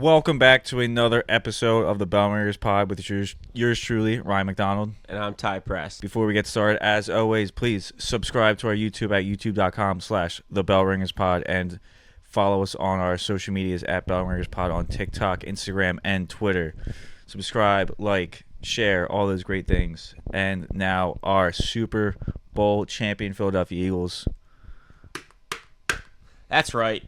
Welcome back to another episode of the Bellringers Pod with yours truly, Ryan McDonald. And I'm Ty Press. Before we get started, as always, please subscribe to our YouTube at youtube.com/thebellringerspod and follow us on our social medias at Bellringerspod on TikTok, Instagram, and Twitter. Subscribe, like, share, all those great things. And now our Super Bowl champion Philadelphia Eagles. That's right.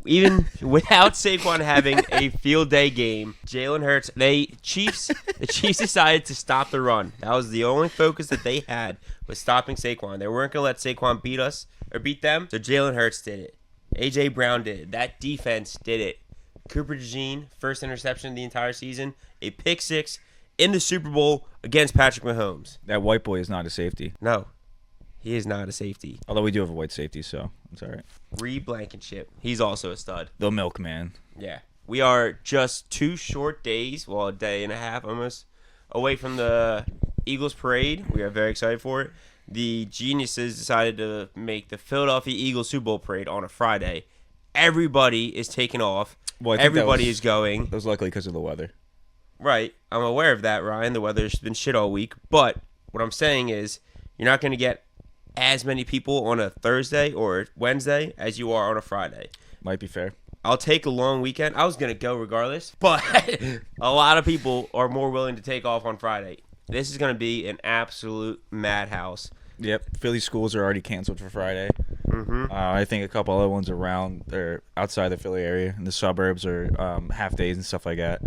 Even without Saquon having a field day game, Jalen Hurts, the Chiefs decided to stop the run. That was the only focus that they had, was stopping Saquon. They weren't going to let Saquon beat them, so Jalen Hurts did it. A.J. Brown did it. That defense did it. Cooper DeJean, first interception of the entire season, a pick six in the Super Bowl against Patrick Mahomes. That white boy is not a safety. No, he is not a safety. Although we do have a white safety, so it's all right. Reed Blankenship, he's also a stud. The milkman. Yeah. We are just 2 short days, well, a day and a half almost, away from the Eagles parade. We are very excited for it. The geniuses decided to make the Philadelphia Eagles Super Bowl parade on a Friday. Everybody is taking off. Well, Everybody is going. That was luckily because of the weather. Right. I'm aware of that, Ryan. The weather's been shit all week. But what I'm saying is you're not going to get as many people on a Thursday or Wednesday as you are on a Friday. Might be fair. I'll take a long weekend. I was going to go regardless, but a lot of people are more willing to take off on Friday. This is going to be an absolute madhouse. Yep. Philly schools are already canceled for Friday. Mm-hmm. I think a couple other ones around or outside the Philly area in the suburbs are half days and stuff like that.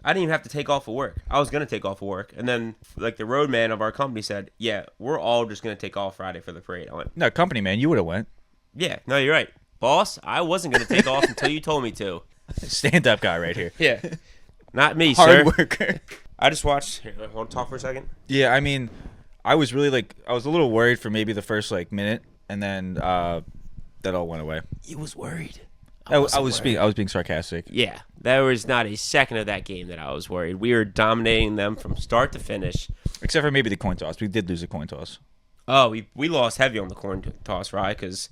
I didn't even have to take off of work. I was going to take off of work. And then, like, the road man of our company said, yeah, we're all just going to take off Friday for the parade. I went, No, company man, you would have went. yeah, no, you're right. Boss, I wasn't going to take off until you told me to. Stand-up guy right here. Yeah. Not me, Hard sir. worker. I just watched. Here, want to talk for a second? Yeah, I mean, I was really, I was a little worried for maybe the first, minute, and then that all went away. You was worried. I was being sarcastic. Yeah, there was not a second of that game that I was worried. We were dominating them from start to finish. Except for maybe the coin toss. We did lose a coin toss. Oh, we lost heavy on the coin toss, right? Because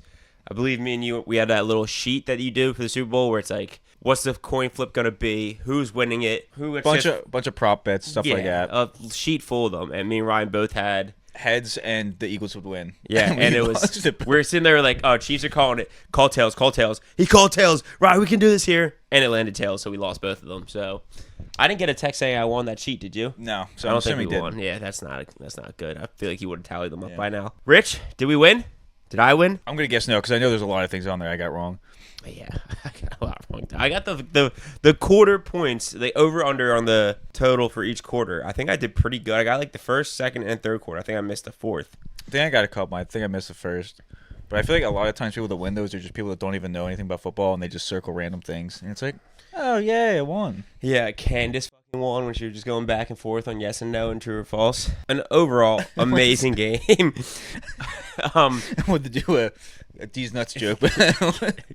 I believe me and you, we had that little sheet that you do for the Super Bowl where it's like, what's the coin flip going to be? Who's winning it? Bunch of prop bets, stuff like that. A sheet full of them. And me and Ryan both had heads, and the Eagles would win. Yeah, and it was we were sitting there like, oh, Chiefs are calling it. Call tails. He called tails. Right, we can do this here. And it landed tails, so we lost both of them. So I didn't get a text saying I won that sheet, did you? No, so I don't think we won. Yeah, that's not good. I feel like you would have tallied them up by now. Rich, did we win? Did I win? I'm gonna guess no, because I know there's a lot of things on there I got wrong. Yeah, I got a lot wrong. I got the quarter points, the over-under on the total for each quarter. I think I did pretty good. I got like the first, second, and third quarter. I think I missed the fourth. I think I got a couple. I think I missed the first. But I feel like a lot of times people that win those are just people that don't even know anything about football, and they just circle random things. And it's like, oh, yeah, I won. Yeah, Candace fucking won when she was just going back and forth on yes and no and true or false. An overall amazing game. I wanted to do a D's nuts joke, but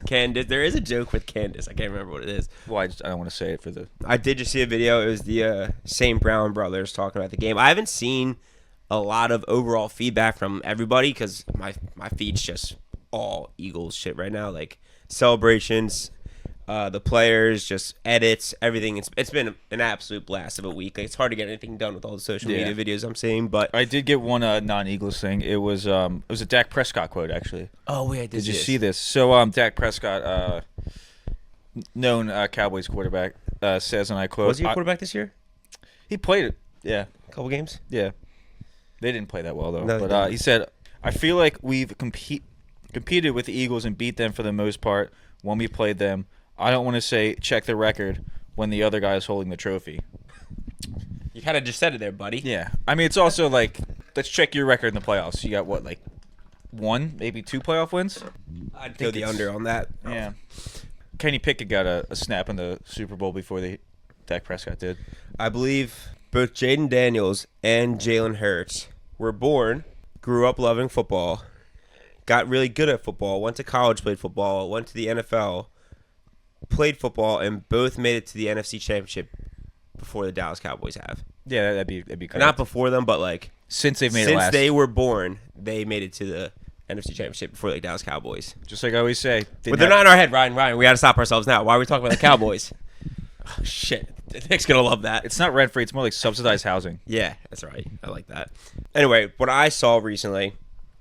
Candace, there is a joke with Candace. I can't remember what it is. Well, I don't want to say it for the. I did just see a video. It was the St. Brown brothers talking about the game. I haven't seen a lot of overall feedback from everybody because my feed's just all Eagles shit right now, like celebrations. The players, just edits, everything. It's been an absolute blast of a week. Like, it's hard to get anything done with all the social media videos I'm seeing. But I did get one non-Eagles thing. It was a Dak Prescott quote, actually. Oh wait, did you see this? So Dak Prescott, known Cowboys quarterback, says, and I quote, "Was he a quarterback this year? He played it. Yeah, a couple games. Yeah, they didn't play that well though. No, but he said, I feel like we've competed with the Eagles and beat them for the most part when we played them. I don't want to say check the record when the other guy is holding the trophy." You kind of just said it there, buddy. Yeah. I mean, it's also like, let's check your record in the playoffs. You got what, like 1, maybe 2 playoff wins? I'd go the under on that. Yeah. Kenny Pickett got a snap in the Super Bowl before Dak Prescott did. I believe both Jaden Daniels and Jalen Hurts were born, grew up loving football, got really good at football, went to college, played football, went to the NFL, played football, and both made it to the NFC Championship before the Dallas Cowboys have. Yeah, that'd be correct. Not before them, but like since they've made it since last. they were born, they made it to the NFC Championship before the Dallas Cowboys. Just like I always say. But they're not in our head, Ryan. We got to stop ourselves now. Why are we talking about the Cowboys? Oh, shit. Nick's going to love that. It's not rent free. It's more like subsidized housing. Yeah, that's right. I like that. Anyway, what I saw recently,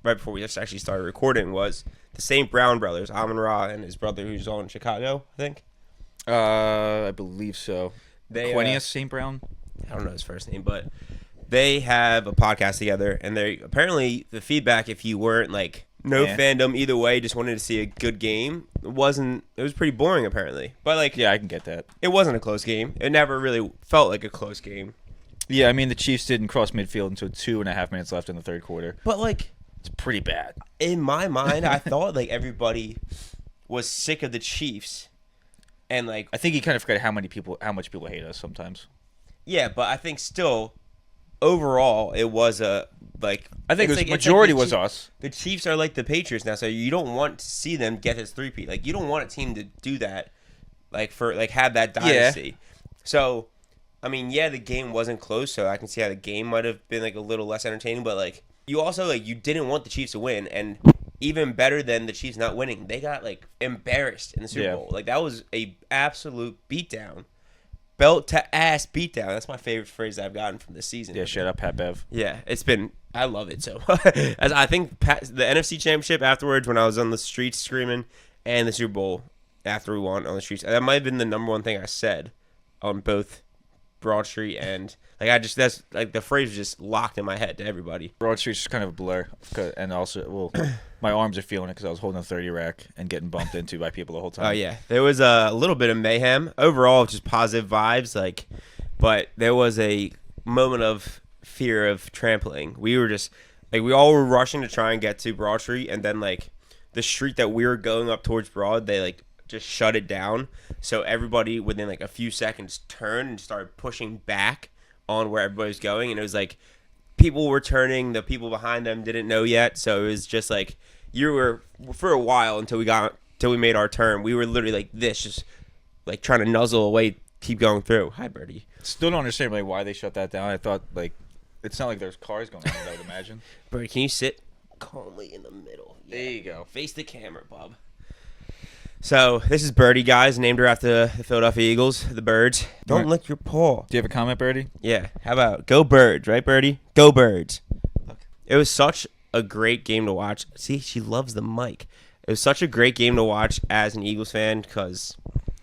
right before we just actually started recording, was the St. Brown brothers, Amon-Ra and his brother who's all in Chicago, I think. I believe so. Quinius St. Brown? I don't know his first name, but they have a podcast together, and they apparently the feedback, if you weren't like fandom either way, just wanted to see a good game, it was pretty boring apparently. But like, yeah, I can get that. It wasn't a close game. It never really felt like a close game. Yeah, I mean the Chiefs didn't cross midfield until 2.5 minutes left in the third quarter. But like, it's pretty bad. In my mind, I thought like everybody was sick of the Chiefs, and like I think you kind of forget how much people hate us sometimes. Yeah, but I think still, overall, it was a like. I think majority was us. The Chiefs are like the Patriots now, so you don't want to see them get this three-peat. Like you don't want a team to do that, like for like have that dynasty. Yeah. So, I mean, yeah, the game wasn't close, so I can see how the game might have been like a little less entertaining. But like you also like you didn't want the Chiefs to win, and even better than the Chiefs not winning, they got like embarrassed in the Super Bowl. Like that was a absolute beatdown. Belt to ass beatdown. That's my favorite phrase I've gotten from this season. Yeah, shut up, Pat Bev. Yeah, I love it so. As I think the NFC Championship afterwards, when I was on the streets screaming, and the Super Bowl after we won on the streets, that might have been the number one thing I said on both Broad Street and that's like the phrase was just locked in my head to everybody. Broad Street's just kind of a blur, and also, my arms are feeling it because I was holding a 30 rack and getting bumped into by people the whole time. Oh yeah, there was a little bit of mayhem. Overall, just positive vibes, but there was a moment of fear of trampling. We were just we all were rushing to try and get to Broad Street, and then like the street that we were going up towards Broad, they just shut it down. So everybody within like a few seconds turned and started pushing back on where everybody was going, and it was like people were turning, the people behind them didn't know yet, so it was just like you were for a while until we made our turn. We were literally like this, just like trying to nuzzle away, keep going through. Hi, Birdie. Still don't understand why they shut that down. I thought it's not like there's cars going on. I would imagine. Birdie, can you sit calmly in the middle? Yeah. There you go. Face the camera, bub. So, this is Birdie, guys. Named her after the Philadelphia Eagles, the Birds. Don't lick your paw. Do you have a comment, Birdie? Yeah. How about go Birds, right, Birdie? Go Birds. It was such a great game to watch. See, she loves the mic. It was such a great game to watch as an Eagles fan because,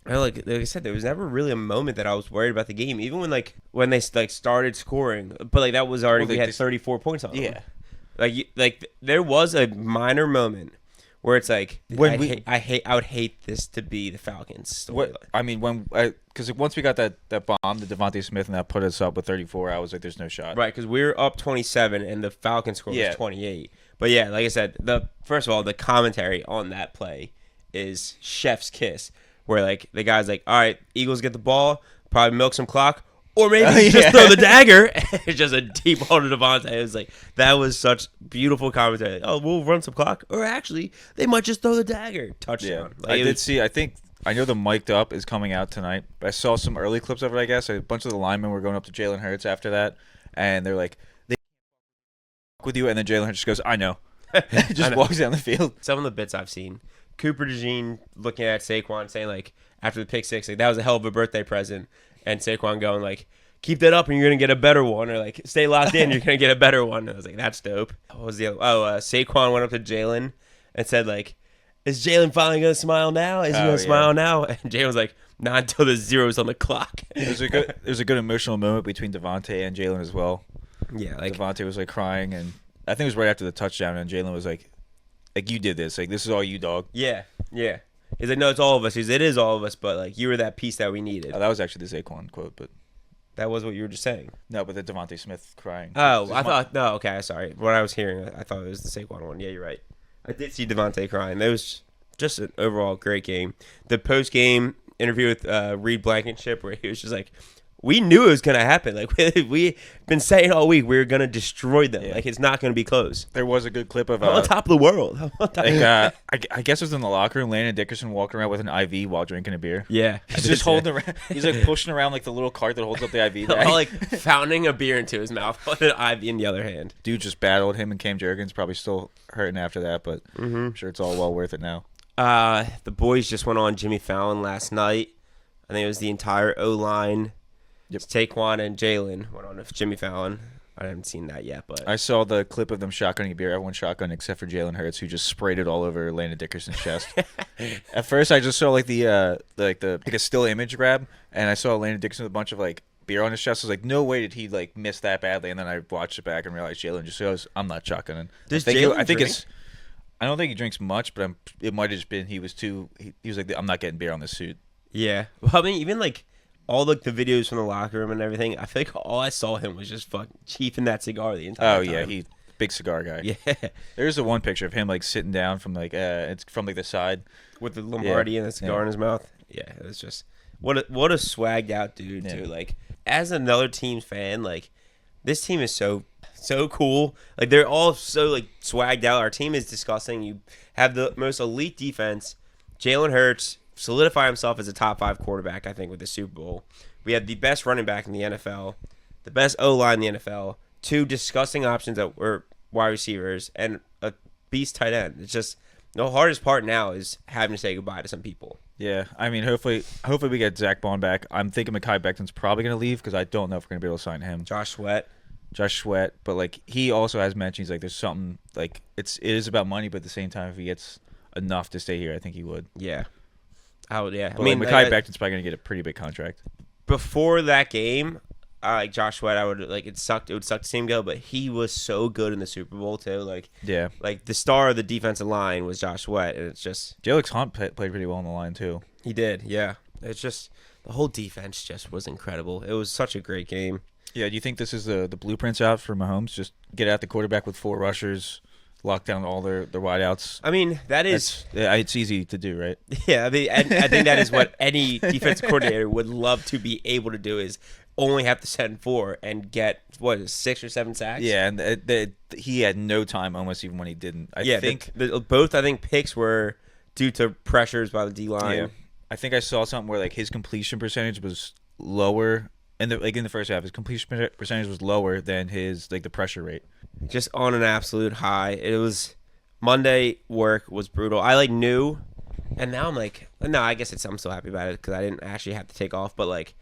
like I said, there was never really a moment that I was worried about the game. Even when they started scoring, but that was already we had 34 points on them. Yeah. Like there was a minor moment where it's like I would hate this to be the Falcons story. I mean, because once we got that bomb, the Devontae Smith, and that put us up with 34, I was like, "There's no shot." Right, because we were up 27, and the Falcons score was 28. But yeah, like I said, first of all, the commentary on that play is chef's kiss, where the guy's like, "All right, Eagles get the ball, probably milk some clock." Or maybe just throw the dagger. It's just a deep ball to Devontae. It was that was such beautiful commentary. Oh, we'll run some clock. Or actually, they might just throw the dagger. Touchdown. Yeah. I did see, I know the mic'd up is coming out tonight. But I saw some early clips of it, I guess. A bunch of the linemen were going up to Jalen Hurts after that. And they're like, they with you. And then Jalen Hurts just goes, I know. Just walks down the field. Some of the bits I've seen. Cooper DeJean looking at Saquon saying, after the pick six, that was a hell of a birthday present. And Saquon going keep that up and you're going to get a better one. Or stay locked in, you're going to get a better one. And I was like, that's dope. What was the other? Saquon went up to Jalen and said, is Jalen finally going to smile now? Is he going to smile now? And Jalen was like, not until the zero's on the clock. There's a good emotional moment between Devontae and Jalen as well. Yeah. Devontae was crying. And I think it was right after the touchdown. And Jalen was like, you did this. This is all you, dog. Yeah. Yeah. He's like, no, it's all of us. He's it is all of us, but you were that piece that we needed. Oh, that was actually the Saquon quote, but that was what you were just saying. No, but the Devontae Smith crying. Oh, I thought no. Okay, sorry. What I was hearing, I thought it was the Saquon one. Yeah, you're right. I did see Devontae crying. That was just an overall great game. The post game interview with Reed Blankenship, where he was just like, we knew it was going to happen. We've been saying all week we were going to destroy them. Yeah. It's not going to be close. There was a good clip of... on top of the world. I guess it was in the locker room, Landon Dickerson walking around with an IV while drinking a beer. Yeah. He's just holding around... He's pushing around the little cart that holds up the IV bag. Founting a beer into his mouth with an IV in the other hand. Dude just battled him and Cam Jurgens. Probably still hurting after that, but I'm sure it's all well worth it now. The boys just went on Jimmy Fallon last night. I think it was the entire O-line. Yep. Saquon and Jalen went on with Jimmy Fallon. I haven't seen that yet, but I saw the clip of them shotgunning a beer. Everyone shotgun except for Jalen Hurts, who just sprayed it all over Landon Dickerson's chest. At first, I just saw like a still image grab, and I saw Landon Dickerson with a bunch of like beer on his chest. I was like, no way did he like miss that badly. And then I watched it back and realized Jalen just goes, "I'm not shotgunning." I think it's. I don't think he drinks much, but it might have just been he was like, "I'm not getting beer on this suit." Yeah, well, I mean, even like all the videos from the locker room and everything, I feel like all I saw him was just fucking chiefing that cigar the entire time. Oh yeah, he big cigar guy. Yeah, there's the one picture of him like sitting down from like it's from like the side with the Lombardi and the cigar in his mouth. Yeah, it was just what a swagged out dude too. Like as another team's fan, like this team is so cool. Like they're all so like swagged out. Our team is disgusting. You have the most elite defense. Jalen Hurts solidify himself as a top 5 quarterback, I think, with the Super Bowl. We had the best running back in the NFL, the best O-line in the NFL, 2 disgusting options that were wide receivers, and a beast tight end. It's just the hardest part now is having to say goodbye to some people. Yeah, I mean, hopefully we get Zach Bond back. I'm thinking Mekhi Becton's probably going to leave because I don't know if we're going to be able to sign him. Josh Sweat, but like he also has mentioned he's like there's something like it is about money, but at the same time if he gets enough to stay here, I think he would. Yeah. But I mean, Mekhi Becton's probably going to get a pretty big contract. Before that game, like Josh Sweat, I would like it would suck to see him go, but he was so good in the Super Bowl too. Like the star of the defensive line was Josh Sweat, and it's just Jalix Hunt played pretty well on the line too. He did, yeah. It's just the whole defense just was incredible. It was such a great game. Yeah, do you think this is the blueprints out for Mahomes? Just get at the quarterback with 4 rushers, lock down all their wideouts. I mean, it's easy to do, right? Yeah, I mean, I think that is what any defensive coordinator would love to be able to do is only have to send 4 and get 6 or 7 sacks. Yeah, and he had no time almost even when he didn't. I think both picks were due to pressures by the D line. Yeah, I think I saw something where like his completion percentage was lower. In the first half, his completion percentage was lower than his like the pressure rate. Just on an absolute high. It was Monday work was brutal. I like knew, and now I'm like, no, I guess I'm so happy about it because I didn't actually have to take off. But like,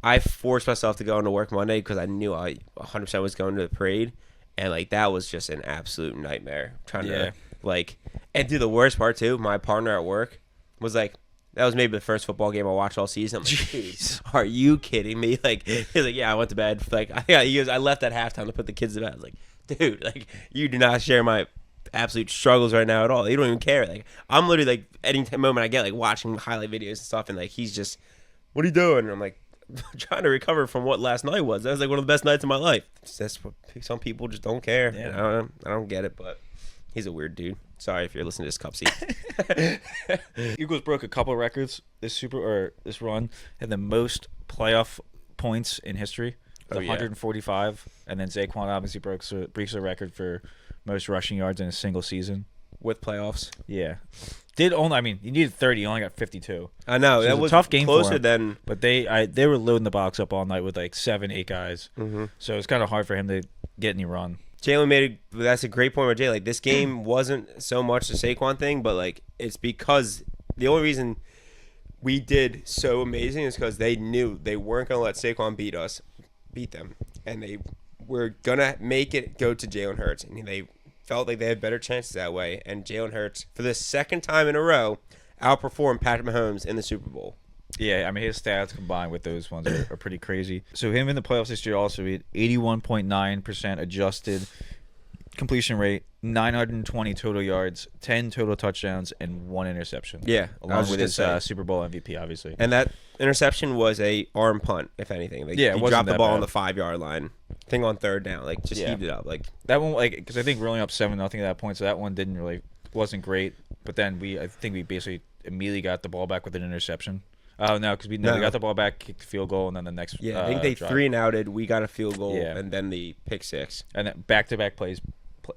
I forced myself to go into work Monday because I knew I 100% was going to the parade, and like that was just an absolute nightmare trying to like. And dude, the worst part too, my partner at work was like. That was maybe the first football game I watched all season. I'm like, jeez, are you kidding me? Like, he's like, yeah, I went to bed. Like, I left at halftime to put the kids to bed. I was like, dude, like, you do not share my absolute struggles right now at all. You don't even care. Like, I'm literally like, any moment I get, like, watching highlight videos and stuff, and like, he's just, what are you doing? And I'm like, trying to recover from what last night was. That was like one of the best nights of my life. That's what some people just don't care. Yeah. I don't get it, but he's a weird dude. Sorry if you're listening to this cup seat. Eagles broke a couple records this run, had the most playoff points in history, 145, and then Saquon obviously breaks the record for most rushing yards in a single season with playoffs. Yeah, you needed 30, you only got 52. I know so that was a tough game closer for him, than. But they were loading the box up all night with like 7-8 guys, so it's kind of hard for him to get any run. Jalen that's a great point with Jay. Like, this game wasn't so much the Saquon thing, but, like, it's because the only reason we did so amazing is because they knew they weren't going to let Saquon beat them. And they were going to make it go to Jalen Hurts. And they felt like they had better chances that way. And Jalen Hurts, for the second time in a row, outperformed Patrick Mahomes in the Super Bowl. Yeah, I mean, his stats combined with those ones are pretty crazy. So him in the playoffs this year also, he had 81.9% adjusted completion rate, 920 total yards, 10 total touchdowns, and 1 interception. Yeah. Along with his Super Bowl MVP, obviously. And that interception was a arm punt, if anything. Like, yeah, he dropped the ball on the 5-yard line. Thing on third down. Like, just heaved it up. Like that one, like, because I think we're only up 7-0 at that point, so that one wasn't great. But then I think we basically immediately got the ball back with an interception. Oh, no, because we got the ball back, kicked the field goal, and then the next I think they drive. 3-and-outed. We got a field goal, and then the pick six. And then back-to-back plays,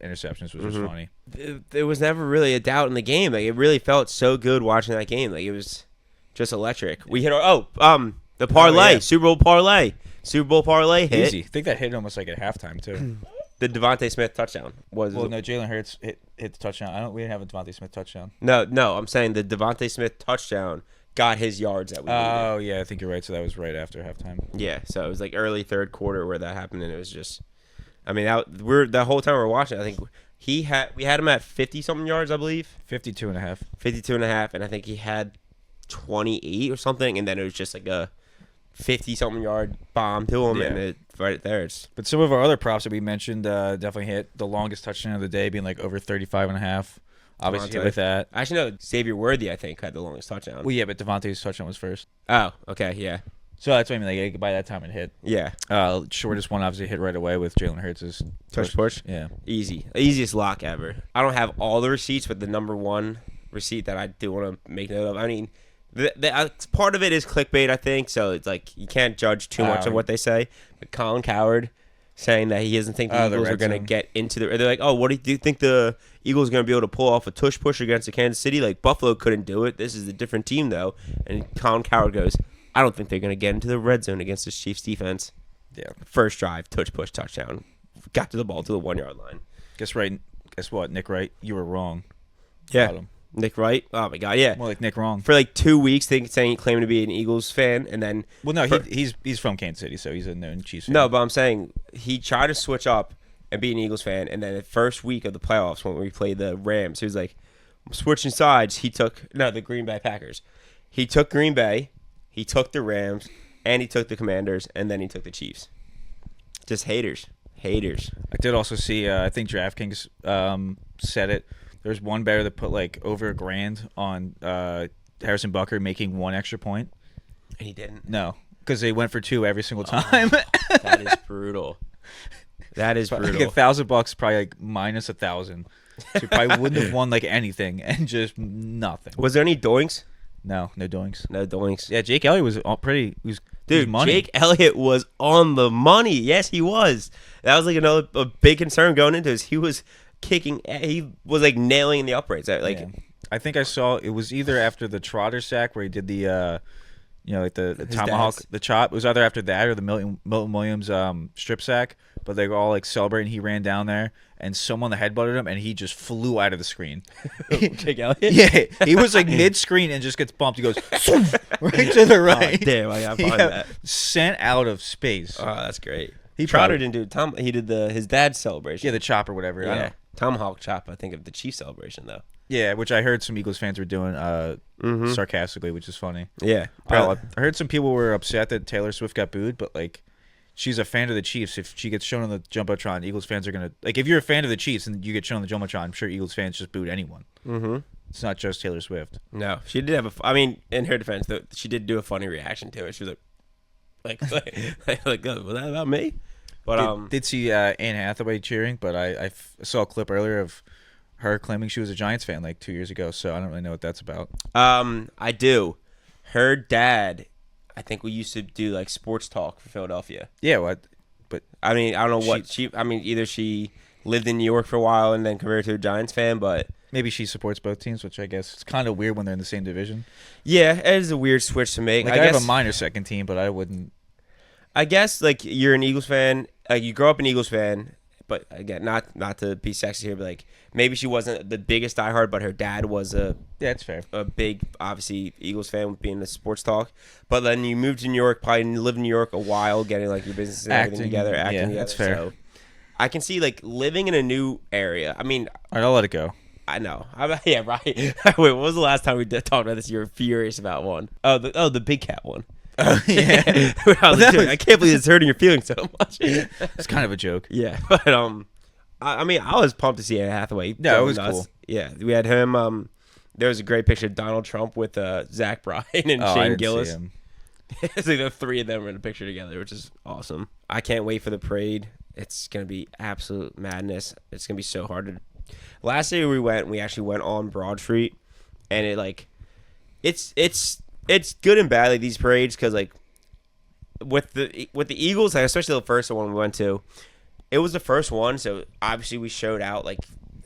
interceptions, which was funny. There was never really a doubt in the game. Like, it really felt so good watching that game. Like, it was just electric. We hit the parlay, Super Bowl parlay. Super Bowl parlay hit. Easy. I think that hit almost like at halftime, too. The Devontae Smith touchdown was. Well, no, Jalen Hurts hit the touchdown. We didn't have a Devontae Smith touchdown. No, I'm saying the Devontae Smith touchdown got his yards that we needed. Oh, yeah, I think you're right. So that was right after halftime. Yeah, so it was like early third quarter where that happened, and it was just, I mean, the whole time we were watching, I think we had him at 50-something yards, I believe. 52 and a half. 52 and a half, and I think he had 28 or something, and then it was just like a 50-something yard bomb to him, and it right there. But some of our other props that we mentioned definitely hit. The longest touchdown of the day being like over 35 and a half. Obviously hit with that. Actually, no, Xavier Worthy, I think, had the longest touchdown. Well, yeah, but Devontae's touchdown was first. Oh, okay, yeah. So that's what I mean. Like by that time it hit. Yeah. Shortest one obviously hit right away with Jalen Hurts' push. Yeah. Easiest lock ever. I don't have all the receipts, but the number one receipt that I do want to make note of. I mean, part of it is clickbait, I think. So it's like you can't judge too much of what they say. But Colin Cowherd saying that he doesn't think the Eagles are going to get into the. They're like, oh, what do you think the Eagles are going to be able to pull off a tush push against the Kansas City? Like Buffalo couldn't do it. This is a different team though. And Colin Cowherd goes, I don't think they're going to get into the red zone against this Chiefs defense. Yeah. First drive, tush push, touchdown. Got to the ball to the 1 yard line. Guess what, Nick Wright? You were wrong. Yeah. Nick Wright. Oh my God, yeah. More like Nick wrong. For like 2 weeks, claiming to be an Eagles fan, and then. Well, no, he's from Kansas City, so he's a known Chiefs fan. No, but I'm saying he tried to switch up and be an Eagles fan, and then the first week of the playoffs when we played the Rams, he was like, I'm switching sides. The Green Bay Packers. He took Green Bay, he took the Rams, and he took the Commanders, and then he took the Chiefs. Just haters. I did also see, I think DraftKings said it. There's one better that put like over $1,000 on Harrison Butker making one extra point. And he didn't. No, because they went for two every single time. That is brutal. That is brutal. Like $1,000, probably like minus 1,000. So he probably wouldn't have won like anything, and just nothing. Was there any doinks? No doinks. No doinks. Yeah, Jake Elliott was pretty. Dude, money. Jake Elliott was on the money. Yes, he was. That was like a big concern going into this. He was kicking. He was like nailing the uprights. Like, yeah. I think I saw it was either after the Trotter sack where he did the, like the tomahawk, the chop. It was either after that or the Milton Williams strip sack. But they were all like celebrating. He ran down there, and someone headbutted him, and he just flew out of the screen. Jake Elliott? Yeah, he was like mid-screen and just gets bumped. He goes right to the right. Oh, damn, I gotta find that. Sent out of space. Oh, that's great. Trotter didn't do it. He did his dad's celebration. Yeah, the chop or whatever. Yeah, tomahawk chop. I think of the Chiefs celebration though. Yeah, which I heard some Eagles fans were doing sarcastically, which is funny. Yeah, I heard some people were upset that Taylor Swift got booed, but like. She's a fan of the Chiefs. If she gets shown on the Jumbotron, Eagles fans are going to... Like, if you're a fan of the Chiefs and you get shown on the Jumbotron, I'm sure Eagles fans just booed anyone. Mm-hmm. It's not just Taylor Swift. No. She did have I mean, in her defense, she did do a funny reaction to it. She was like, oh, was that about me? But did see Anne Hathaway cheering, but I saw a clip earlier of her claiming she was a Giants fan like 2 years ago, so I don't really know what that's about. I do. Her dad... I think we used to do like sports talk for Philadelphia. Yeah, but I mean, I don't know what she. I mean, either she lived in New York for a while and then converted to a Giants fan, but maybe she supports both teams, which I guess it's kind of weird when they're in the same division. Yeah, it is a weird switch to make. Like I have a minor second team, but I wouldn't. I guess like you're an Eagles fan, like you grow up an Eagles fan, but again, not to be sexy here, but like maybe she wasn't the biggest diehard, but her dad was that's fair. A big, obviously, Eagles fan with being the sports talk. But then you moved to New York, probably lived in New York a while, getting like your business and everything together, acting together. That's fair. So I can see like living in a new area. I mean, all right, I'll let it go. I know. Yeah, right. Wait, what was the last time we talked about this? You were furious about one. The big cat one. Oh, yeah. I can't believe it's hurting your feelings so much. It's kind of a joke. Yeah, but I mean, I was pumped to see Anne Hathaway. Yeah, it was cool. Yeah, we had him. There was a great picture of Donald Trump with Zach Bryan and Shane Gillis. It's like the three of them are in a picture together, which is awesome. I can't wait for the parade. It's gonna be absolute madness. It's gonna be so hard to. Last year we actually went on Broad Street, and it's good and bad like these parades because like with the Eagles, like, especially the first one we went to, it was the first one, so obviously we showed out like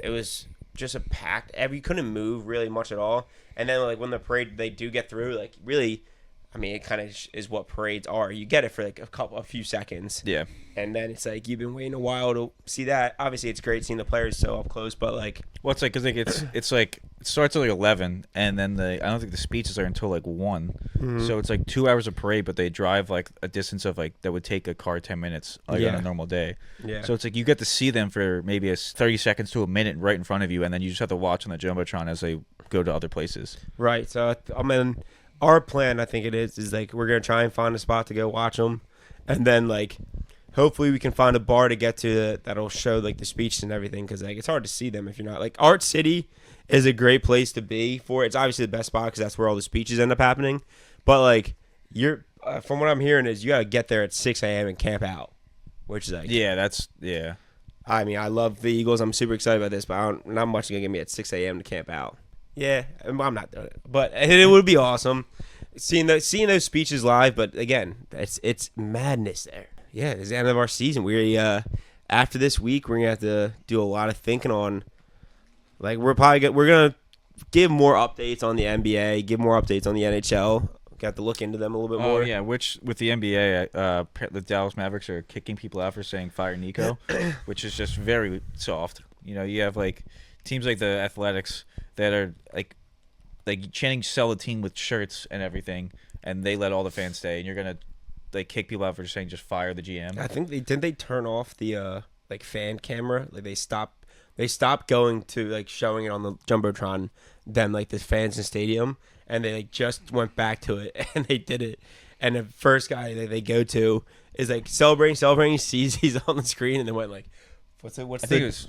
it was just a packed. You couldn't move really much at all, and then like when the parade they do get through, like really, I mean, it kind of is what parades are. You get it for like a few seconds. Yeah. And then it's like you've been waiting a while to see that. Obviously, it's great seeing the players so up close, but like, Well, it's like because like it's like it starts at like 11, and then I don't think the speeches are until like 1. So it's like 2 hours of parade, but they drive like a distance of like that would take a car 10 minutes like on a normal day. Yeah. So it's like you get to see them for maybe 30 seconds to a minute right in front of you, and then you just have to watch on the jumbotron as they go to other places. Right. So I mean, our plan, I think it is like we're gonna try and find a spot to go watch them, and then like hopefully we can find a bar to get to that'll show like the speeches and everything, because like it's hard to see them if you're not like Art City is a great place to be for. It's obviously the best spot because that's where all the speeches end up happening. But like you're from what I'm hearing is you gotta get there at 6 a.m. and camp out, which is like Yeah. I mean, I love the Eagles. I'm super excited about this, but not much is gonna get me at 6 a.m. to camp out. Yeah, I'm not doing it, but it would be awesome seeing those speeches live. But again, it's madness there. Yeah, it's the end of our season. We after this week, we're gonna have to do a lot of thinking on. Like we're gonna give more updates on the NBA, give more updates on the NHL. Got to look into them a little bit more. Oh yeah, which with the NBA, the Dallas Mavericks are kicking people out for saying fire Nico, which is just very soft. You know, you have like teams like the Athletics that are like Channing sell a team with shirts and everything, and they let all the fans stay, and you're gonna like kick people out for saying just fire the GM. I think they turn off the like fan camera. Like they stopped going to like showing it on the jumbotron. Them like the fans in the stadium, and they like just went back to it and they did it. And the first guy that they go to is like celebrating. He sees he's on the screen and then went like, I think it was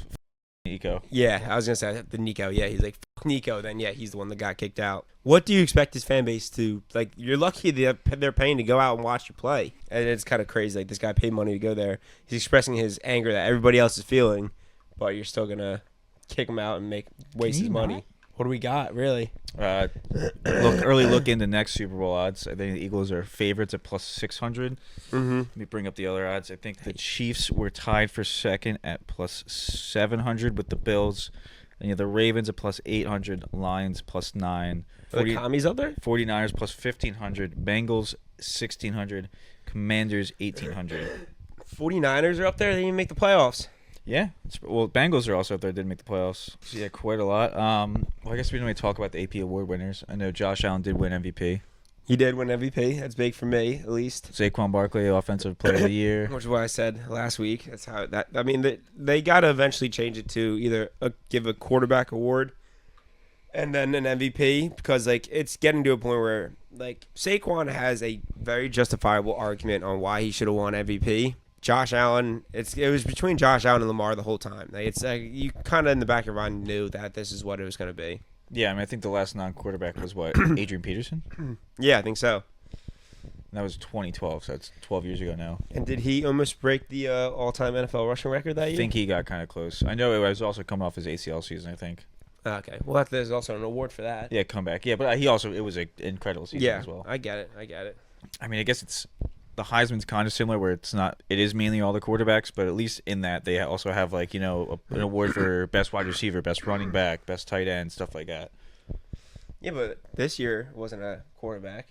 Nico. Yeah, I was gonna say the Nico. Yeah, he's like fuck Nico. Then yeah, he's the one that got kicked out. What do you expect his fan base to like? You're lucky they're paying to go out and watch you play, and it's kind of crazy. Like this guy paid money to go there. He's expressing his anger that everybody else is feeling, but you're still gonna kick him out and waste his money. Not? What do we got really? Early look into next Super Bowl odds. I think the Eagles are favorites at plus 600. Let me bring up the other odds. I think the Chiefs were tied for second at plus 700 with the Bills. And you have the Ravens at plus 800, Lions plus 9. Are the commies up there? 49ers plus 1,500, Bengals 1,600, Commanders 1,800. 49ers are up there. They didn't even make the playoffs. Yeah, well, Bengals are also up there. Didn't make the playoffs. So yeah, quite a lot. Well, I guess we didn't really talk about the AP award winners. I know Josh Allen did win MVP. He did win MVP. That's big for me, at least. Saquon Barkley, Offensive Player of the Year. Which is what I said last week. That's how that. I mean, they got to eventually change it to either give a quarterback award and then an MVP, because like it's getting to a point where like Saquon has a very justifiable argument on why he should have won MVP. Josh Allen, it was between Josh Allen and Lamar the whole time. Like, it's you kind of in the back of your mind knew that this is what it was going to be. Yeah, I mean, I think the last non-quarterback was what, Adrian Peterson? Yeah, I think so. And that was 2012, so it's 12 years ago now. And did he almost break the all-time NFL rushing record that year? I think he got kind of close. I know it was also coming off his ACL season, I think. Okay. Well, there's also an award for that. Yeah, comeback. Yeah, but it was an incredible season as well. I get it. I mean, I guess it's the Heisman's kind of similar, where it is mainly all the quarterbacks, but at least in that they also have like, you know, an award for best wide receiver, best running back, best tight end, stuff like that. Yeah, but this year wasn't a quarterback.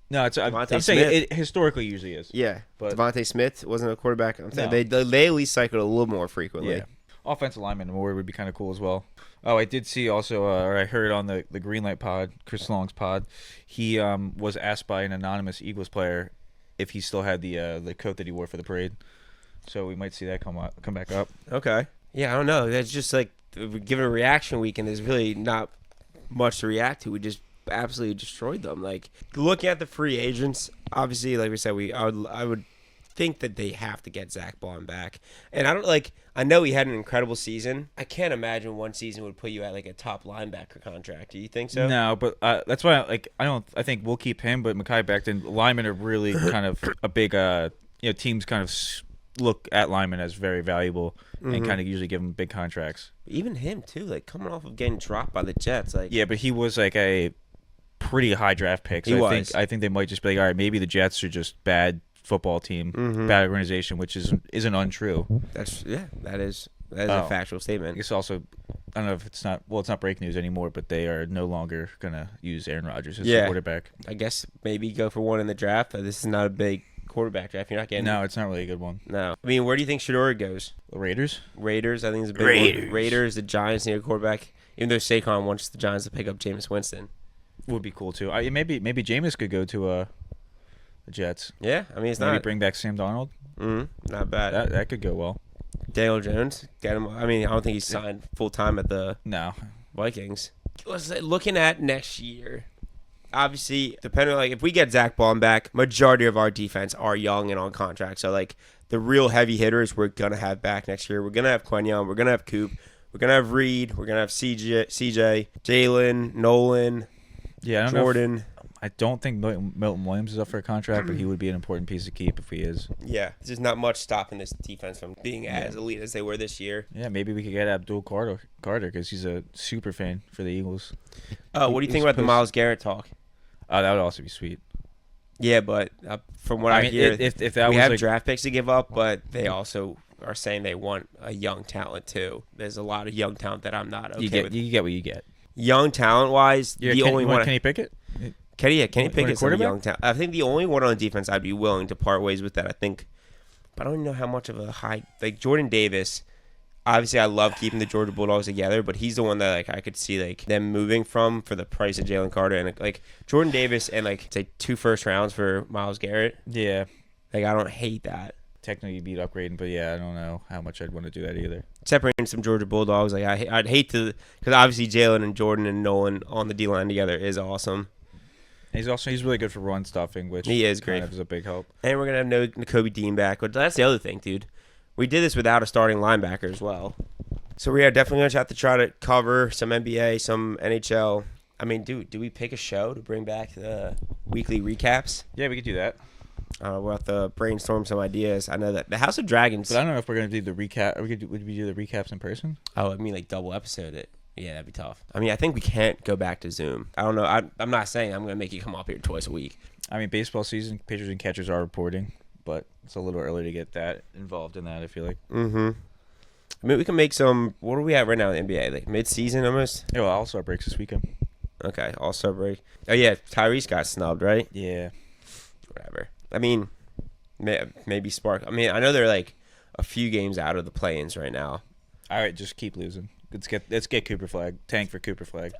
No, I'm saying it historically usually is. Yeah, but Devontae Smith wasn't a quarterback. I'm saying they at least cycled a little more frequently. Yeah. Offensive lineman award would be kind of cool as well. Oh, I did see also, or I heard on the Greenlight pod, Chris Long's pod, he was asked by an anonymous Eagles player if he still had the coat that he wore for the parade. So we might see that come back up. Okay. Yeah, I don't know. That's just like given a reaction week, and there's really not much to react to. We just absolutely destroyed them. Like looking at the free agents, obviously, like we said, I would think that they have to get Zach Bond back. And I know he had an incredible season. I can't imagine one season would put you at like a top linebacker contract. Do you think so? No, but that's why I think we'll keep him, but Mekhi Becton, linemen are really kind of a big teams kind of look at linemen as very valuable and kind of usually give them big contracts. Even him too, like coming off of getting dropped by the Jets, like yeah, but he was like a pretty high draft pick. So I think they might just be like, all right, maybe the Jets are just bad football team, bad organization, which isn't untrue. That is a factual statement. I guess also I don't know if it's not. Well, it's not breaking news anymore, but they are no longer gonna use Aaron Rodgers as the quarterback. I guess maybe go for one in the draft. This is not a big quarterback draft. You're not getting. No, it's not really a good one. No. I mean, where do you think Shador goes? The Raiders. Raiders. I think is a big one. Raiders. The Giants need a quarterback. Even though Saquon wants the Giants to pick up Jameis Winston. Would be cool too. Maybe Jameis could go to the Jets. Yeah, I mean it's maybe not. bring back Sam Darnold. Not bad. That could go well. Daniel Jones, get him. I mean, I don't think he's signed full time at the Vikings. Looking at next year, obviously, depending if we get Zach Baum back, majority of our defense are young and on contract. So like the real heavy hitters, we're gonna have back next year. We're gonna have Quenyon. We're gonna have Coop. We're gonna have Reed. We're gonna have CJ, Jalen, Nolan. Yeah, Jordan. I don't think Milton Williams is up for a contract, but he would be an important piece to keep if he is. Yeah, there's not much stopping this defense from being as elite as they were this year. Yeah, maybe we could get Abdul Carter because he's a super fan for the Eagles. What do you think about the Myles Garrett talk? That would also be sweet. Yeah, but from what I hear, if that we was have draft picks to give up, but they also are saying they want a young talent too. There's a lot of young talent that I'm not okay with. You get what you get. Young talent-wise, the only one... Kenny Pickett? Kenny Pickett's a young talent. I think the only one on defense I'd be willing to part ways with that, I think. But I don't even know how much of a high... Like, Jordan Davis, obviously I love keeping the Georgia Bulldogs together, but he's the one that I could see them moving from for the price of Jalen Carter. And Jordan Davis and say 2 first rounds for Myles Garrett. Yeah. I don't hate that. Technically beat upgrading, but yeah, I don't know how much I'd want to do that either. Separating some Georgia Bulldogs, I'd hate to, because obviously Jalen and Jordan and Nolan on the D line together is awesome. He's really good for run stuffing, which he is great. Kind of is a big help. And we're gonna have Nakobe Dean back, but that's the other thing, dude. We did this without a starting linebacker as well, so we are definitely gonna have to try to cover some NBA, some NHL. I mean, do we pick a show to bring back the weekly recaps? Yeah, we could do that. We'll have to brainstorm some ideas. I know that the House of Dragons. But I don't know if we're gonna do the recap. Would we do the recaps in person? Oh, I mean double episode it. Yeah, that'd be tough. I mean, I think we can't go back to Zoom. I don't know. I'm not saying I'm gonna make you come up here twice a week. I mean, baseball season, pitchers and catchers are reporting, but it's a little early to get that involved in that. I feel like. Mm-hmm. I mean, we can make some. What are we at right now in the NBA? Mid-season almost. Yeah, well, All-Star breaks this weekend. Okay, All-Star break. Oh yeah, Tyrese got snubbed, right? Yeah. Whatever. I mean, maybe Spark. I mean, I know they're a few games out of the play-ins right now. All right, just keep losing. Let's get Cooper Flag. Tank for Cooper Flag.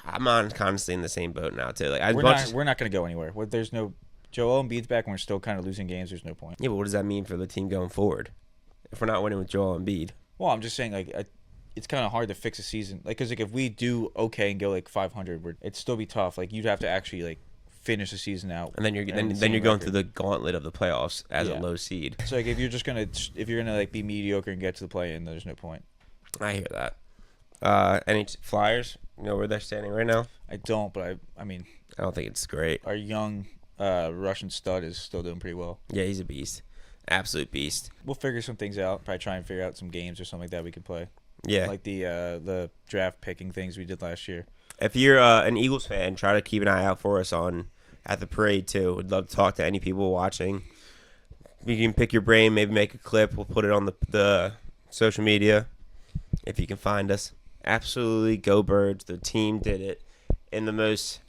I'm honestly in the same boat now too. We're not going to go anywhere. There's no Joel Embiid's back, and we're still kind of losing games. There's no point. Yeah, but what does that mean for the team going forward? If we're not winning with Joel Embiid. Well, I'm just saying it's kind of hard to fix a season. Because if we do okay and go 500, it'd still be tough. You'd have to actually finish the season out, and then you're going through the gauntlet of the playoffs as a low seed. So if you're gonna be mediocre and get to the play-in, there's no point. I hear that. Any Flyers? You know where they're standing right now? I don't, but I mean, I don't think it's great. Our young Russian stud is still doing pretty well. Yeah, he's a beast, absolute beast. We'll figure some things out. Probably try and figure out some games or something like that we can play. Yeah, like the draft picking things we did last year. If you're an Eagles fan, try to keep an eye out for us at the parade too. Would love to talk to any people watching. You can pick your brain, maybe make a clip. We'll put it on the social media if you can find us. Absolutely go Birds. The team did it in the most,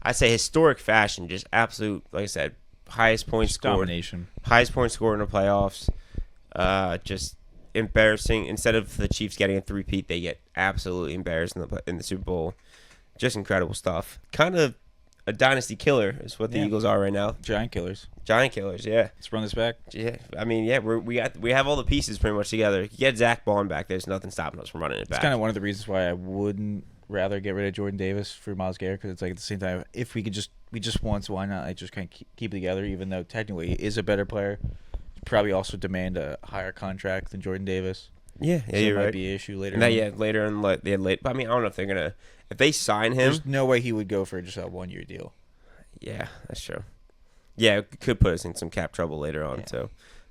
I'd say, historic fashion. Just absolute, like I said, highest point scored. Domination. Highest point scored in the playoffs. Just embarrassing. Instead of the Chiefs getting a three-peat, they get absolutely embarrassed in the Super Bowl. Just incredible stuff. Kind of a dynasty killer is what the Eagles are right now. Giant killers, yeah. Let's run this back. Yeah, I mean, yeah, we have all the pieces pretty much together. You get Zach Baum back, there's nothing stopping us from running it back. It's kind of one of the reasons why I wouldn't rather get rid of Jordan Davis for Myles Garrett, because it's at the same time, if we just once, why not? Just kind of keep it together, even though technically he is a better player. Probably also demand a higher contract than Jordan Davis. Yeah, so you're it might right. be an issue later. Later in late. But I mean, I don't know if they're gonna if they sign him. There's no way he would go for just a 1-year deal. Yeah, that's true. Yeah, it could put us in some cap trouble later on. Yeah. So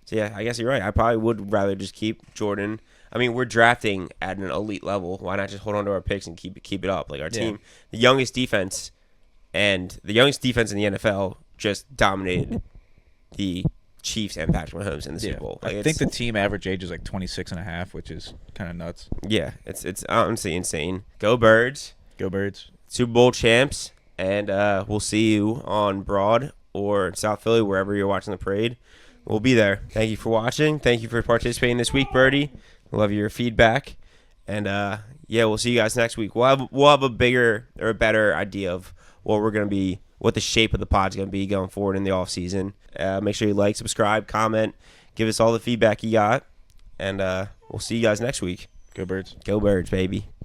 yeah, I guess you're right. I probably would rather just keep Jordan. I mean, we're drafting at an elite level. Why not just hold on to our picks and keep it up? Our team, the youngest defense in the NFL, just dominated the Chiefs and Patrick Mahomes in the Super Bowl. I think the team average age is like 26 and a half, which is kind of nuts. Yeah, it's honestly insane. Go Birds. Go Birds. Super Bowl champs. And we'll see you on Broad or South Philly, wherever you're watching the parade. We'll be there. Thank you for watching. Thank you for participating this week, Birdie. Love your feedback. And, we'll see you guys next week. We'll have a bigger or a better idea of what we're going to be, what the shape of the pod's going to be going forward in the offseason. Make sure you like, subscribe, comment, give us all the feedback you got. And we'll see you guys next week. Go Birds. Go Birds, baby.